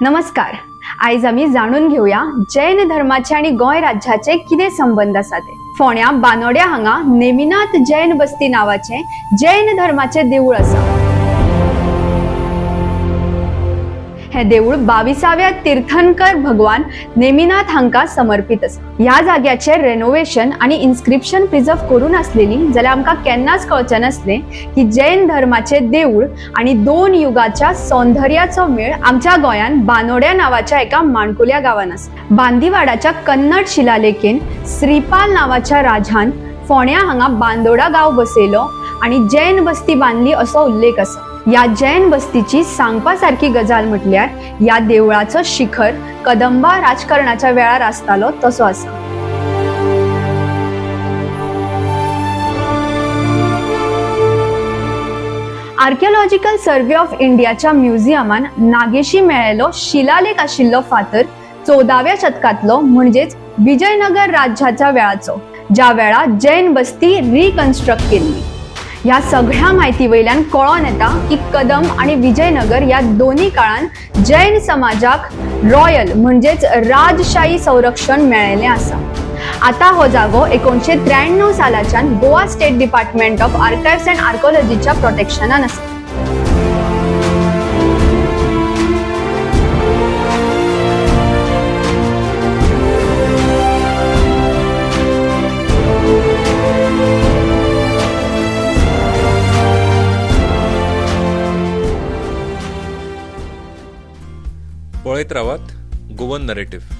नमस्कार. आयज आमी जाणून घेऊया जैन धर्माचे आणि गोय राज्याचे कितें संबंध आसा ते. फोंड्या बानोड्या हांगा नेमिनाथ जैन बस्ती नावाचे जैन धर्माचे देऊळ आसा. हे देऊळ 22व्या तीर्थंकर भगवान नेमिनाथ हांका समर्पित आसा. ह्या जाग्याचे रेनोवेशन आणि इन्स्क्रिप्शन प्रिजर्व करून असलेली जाल्यार आमकां केन्नाच कळचे नसले की जैन धर्माचे देऊळ आणि दोन युगाच्या सौंदर्याचो मेळ आमच्या गोंयान बानोड्या नावाच्या एका माणकुल्या गावान आसा. बांदीवाडाच्या कन्नड शिलालेखेन श्रीपाल नावाच्या राजान फोंड्या हांगा बांदोडा गांव बसयलो आणि जैन बस्ती बांधली असो उल्लेख आसा. या जैन बस्तीची सांगपासारखी गजाल म्हटल्यार या देवळाचो शिखर कदंबा राजकारणाच्या वेळार आसतालो तसो आसा. आर्किओलॉजिकल सर्वे ऑफ इंडियाच्या म्युझियमान नागेशी मेळ्ळेलो शिलालेख आशिल्लो फातर 14व्या शतकातलो म्हणजेच विजयनगर राज्याच्या वेळाचो, ज्या वेळा जैन बस्ती रिकन्स्ट्रक्ट केल्ली. या सगळ्या माहिती वयल्यान कळोन येता की कदम आणि विजयनगर या दोन्ही काळान जैन समाजाक रॉयल म्हणजेच राजशाही संरक्षण मेळ्ळेलें आसा. आता हो जागो 1993 सालाच्यान Goa state department of archives and आर्किओलॉजीच्या प्रोटेक्शनान आसा. पळयत रावात गोवन नरेटिव्ह.